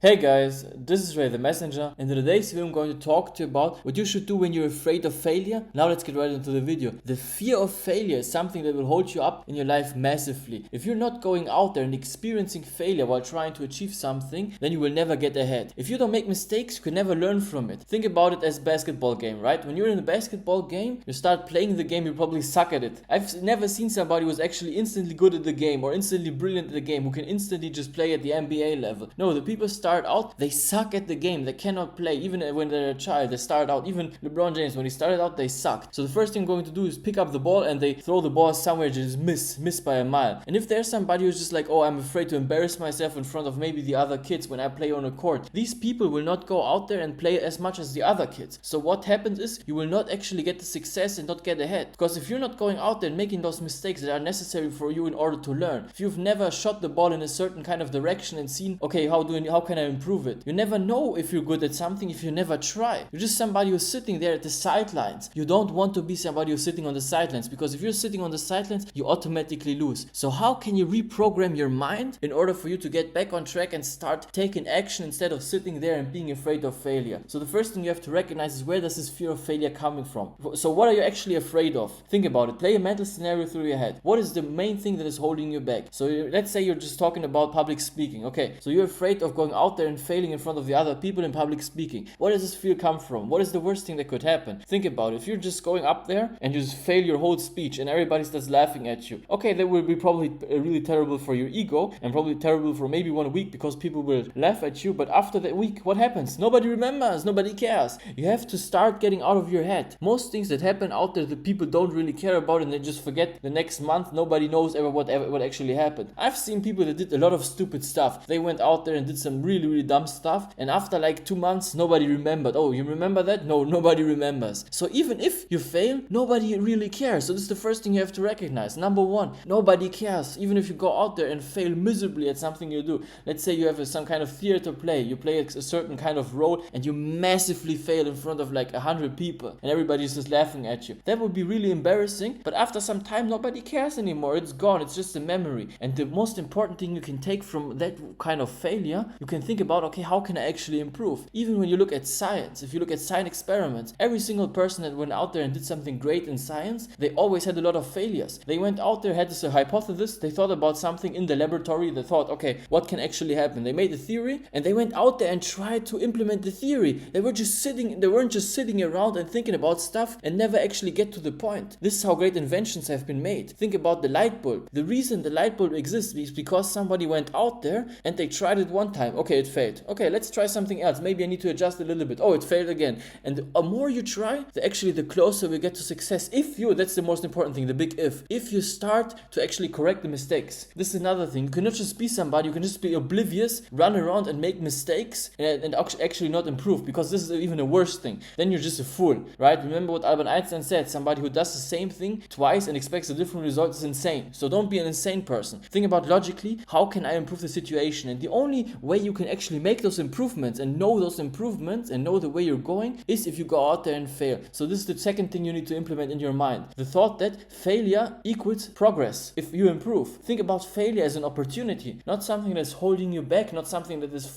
Hey guys, this is Ray the Messenger, and in today's video I'm going to talk to you about what you should do when you're afraid of failure. Now let's get right into the video. The fear of failure is something that will hold you up in your life massively. If you're not going out there and experiencing failure while trying to achieve something, then you will never get ahead. If you don't make mistakes, you can never learn from it. Think about it as a basketball game, right? When you're in a basketball game, you start playing the game, you probably suck at it. I've never seen somebody who's actually instantly good at the game or instantly brilliant at the game who can instantly just play at the NBA level. No, the people start out, they suck at the game, they cannot play. Even when they're a child, they start out. Even LeBron James, when he started out, they sucked. So the first thing I'm going to do is pick up the ball and they throw the ball somewhere, just miss by a mile. And if there's somebody who's just like, oh, I'm afraid to embarrass myself in front of maybe the other kids when I play on a court, these people will not go out there and play as much as the other kids. So what happens is you will not actually get the success and not get ahead. Because if you're not going out there and making those mistakes that are necessary for you in order to learn, if you've never shot the ball in a certain kind of direction and seen, okay, how can I improve it? You never know if you're good at something if you never try. You're just somebody who's sitting there at the sidelines. You don't want to be somebody who's sitting on the sidelines, because if you're sitting on the sidelines, you automatically lose. So how can you reprogram your mind in order for you to get back on track and start taking action instead of sitting there and being afraid of failure? So the first thing you have to recognize is, where does this fear of failure coming from? So what are you actually afraid of? Think about it. Play a mental scenario through your head. What is the main thing that is holding you back? So let's say you're just talking about public speaking. Okay, so you're afraid of going out there and failing in front of the other people in public speaking. Where does this fear come from? What is the worst thing that could happen? Think about it. If you're just going up there and you just fail your whole speech and everybody starts laughing at you, okay, that will be probably really terrible for your ego and probably terrible for maybe 1 week, because people will laugh at you. But after that week, what happens? Nobody remembers, nobody cares. You have to start getting out of your head. Most things that happen out there that people don't really care about, and they just forget the next month. Nobody knows what actually happened. I've seen people that did a lot of stupid stuff. They went out there and did some really dumb stuff, and after like 2 months, nobody remembered. Oh, you remember that? No, nobody remembers. So even if you fail, nobody really cares. So this is the first thing you have to recognize. Number one, nobody cares. Even if you go out there and fail miserably at something you do. Let's say you have some kind of theater play. You play a certain kind of role and you massively fail in front of like 100 people and everybody's just laughing at you. That would be really embarrassing, but after some time, nobody cares anymore. It's gone. It's just a memory. And the most important thing you can take from that kind of failure, you can think about, okay, how can I actually improve? Even when you look at science, if you look at science experiments, every single person that went out there and did something great in science, they always had a lot of failures. They went out there, had this hypothesis, they thought about something in the laboratory, they thought, okay, what can actually happen? They made a theory and they went out there and tried to implement the theory. They weren't just sitting around and thinking about stuff and never actually get to the point. This is how great inventions have been made. Think about the light bulb. The reason the light bulb exists is because somebody went out there and they tried it one time. Okay, it failed. Okay, let's try something else. Maybe I need to adjust a little bit. Oh, it failed again. And the more you try, the closer we get to success. That's the most important thing, the big if you start to actually correct the mistakes. This is another thing. You cannot just be somebody, you can just be oblivious, run around and make mistakes and actually not improve, because this is even a worse thing. Then you're just a fool, right? Remember what Albert Einstein said, somebody who does the same thing twice and expects a different result is insane. So don't be an insane person. Think about logically, how can I improve the situation? And the only way you can actually make those improvements and know those improvements and know the way you're going is if you go out there and fail. So this is the second thing you need to implement in your mind. The thought that failure equals progress if you improve. Think about failure as an opportunity, not something that's holding you back, not something that is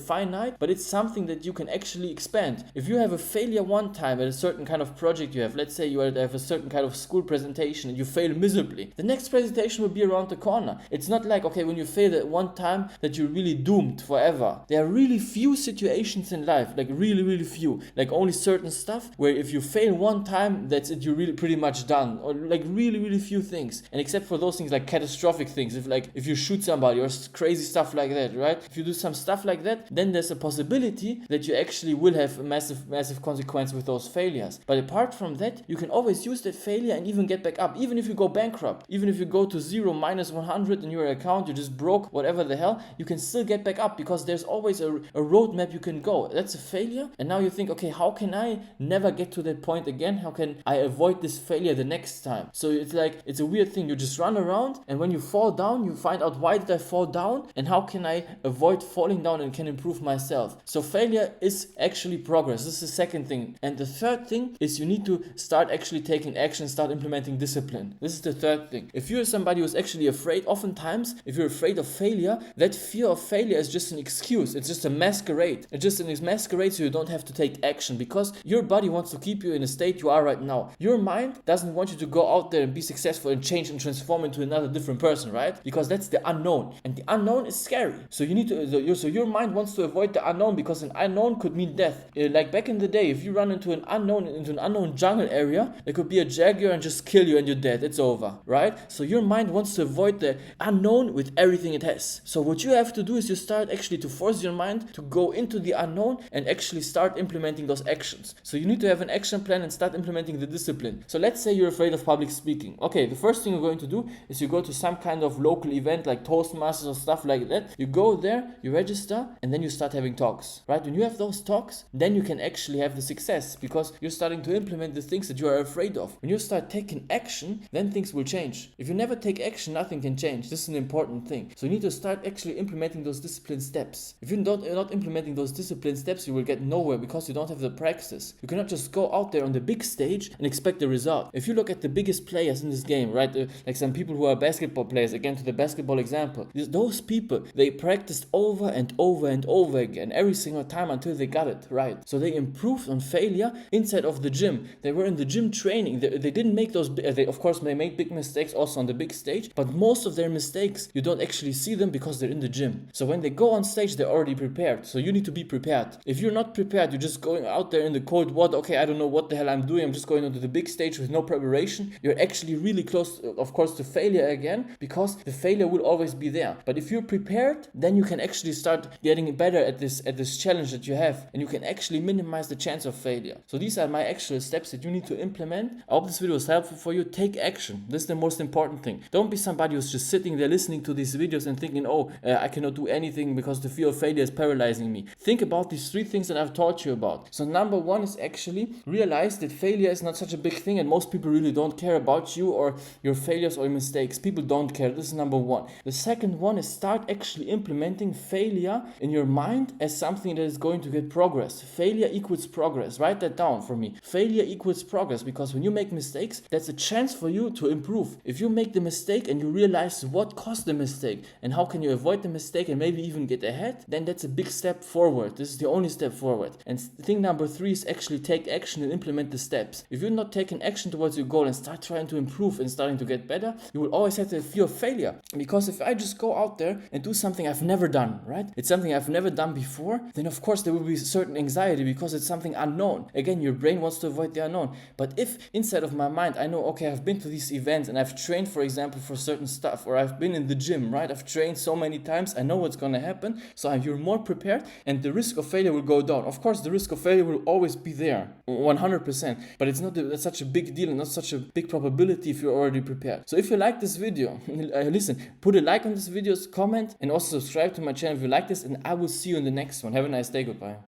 finite, but it's something that you can actually expand. If you have a failure one time at a certain kind of project you have, let's say you have a certain kind of school presentation and you fail miserably, the next presentation will be around the corner. It's not like, okay, when you fail at one time that you're really doomed forever. There are really few situations in life, like really few, like only certain stuff where if you fail one time, that's it, you're really pretty much done, or like really few things. And except for those things like catastrophic things, if you shoot somebody or crazy stuff like that, right? If you do some stuff like that, then there's a possibility that you actually will have a massive consequence with those failures. But apart from that, you can always use that failure and even get back up. Even if you go bankrupt, even if you go to zero, minus 100 in your account, you just broke, whatever the hell, you can still get back up, because there's always a roadmap you can go. That's a failure. And now you think, okay, how can I never get to that point again? How can I avoid this failure the next time? So it's a weird thing. You just run around, and when you fall down, you find out, why did I fall down and how can I avoid falling down and can improve myself? So failure is actually progress. This is the second thing. And the third thing is, you need to start actually taking action, start implementing discipline. This is the third thing. If you're somebody who's actually afraid, oftentimes if you're afraid of failure, that fear of failure is just an excuse. It's just a masquerade. It's just an masquerade so you don't have to take action, because your body wants to keep you in a state you are right now. Your mind doesn't want you to go out there and be successful and change and transform into another different person, right? Because that's the unknown, and the unknown is scary. So you need to, so your mind wants to avoid the unknown, because an unknown could mean death. Like back in the day, if you run into an unknown jungle area, there could be a jaguar and just kill you and you're dead. It's over, right? So your mind wants to avoid the unknown with everything it has. So what you have to do is you start actually to force your mind to go into the unknown and actually start implementing those actions. So you need to have an action plan and start implementing the discipline. So let's say you're afraid of public speaking. Okay, the first thing you're going to do is you go to some kind of local event like Toastmasters or stuff like that. You go there, you register, and then you start having talks, right? When you have those talks, then you can actually have the success, because you're starting to implement the things that you are afraid of. When you start taking action, then things will change. If you never take action, nothing can change. This is an important thing. So you need to start actually implementing those discipline steps. If you're not implementing those discipline steps, you will get nowhere, because you don't have the practice. You cannot just go out there on the big stage and expect the result. If you look at the biggest players in this game, right, like some people who are basketball players, again to the basketball example, those people, they practiced over and over and over again every single time until they got it right. So they improved on failure inside of the gym. They were in the gym training. They didn't make those, of course they made big mistakes also on the big stage, but most of their mistakes, you don't actually see them because they're in the gym. So when they go on stage, they're already prepared. So you need to be prepared. If you're not prepared, you're just going out there in the cold water, okay, I don't know what the hell I'm doing, I'm just going onto the big stage with no preparation, you're actually really close, of course, to failure again, because the failure will always be there. But if you're prepared, then you can actually start getting better at this challenge that you have, and you can actually minimize the chance of failure. So these are my actual steps that you need to implement. I hope this video was helpful for you. Take action. This is the most important thing. Don't be somebody who's just sitting there listening to these videos and thinking, I cannot do anything because the fear of failure is paralyzing me. Think about these 3 things that I've taught you about. So number 1 is actually realize that failure is not such a big thing, and most people really don't care about you or your failures or your mistakes. People don't care. This is number 1. The second one is start actually implementing failure in your mind as something that is going to get progress. Failure equals progress. Write that down for me. Failure equals progress, because when you make mistakes, that's a chance for you to improve. If you make the mistake and you realize what caused the mistake and how can you avoid the mistake and maybe even get ahead, then that's a big step forward. This is the only step forward. And thing number 3 is actually take action and implement the steps. If you're not taking action towards your goal and start trying to improve and starting to get better, you will always have the fear of failure. Because if I just go out there and do something I've never done, right? It's something I've never done before, then of course there will be certain anxiety because it's something unknown. Again, your brain wants to avoid the unknown. But if inside of my mind I know, okay, I've been to these events and I've trained, for example, for certain stuff, or I've been in the gym, right? I've trained so many times, I know what's going to happen, so you're more prepared and the risk of failure will go down. Of course, the risk of failure will always be there, 100%, but it's not such a big deal and not such a big probability if you're already prepared. So if you like this video, listen, put a like on this video, comment, and also subscribe to my channel if you like this, and I will see you in the next one. Have a nice day. Goodbye.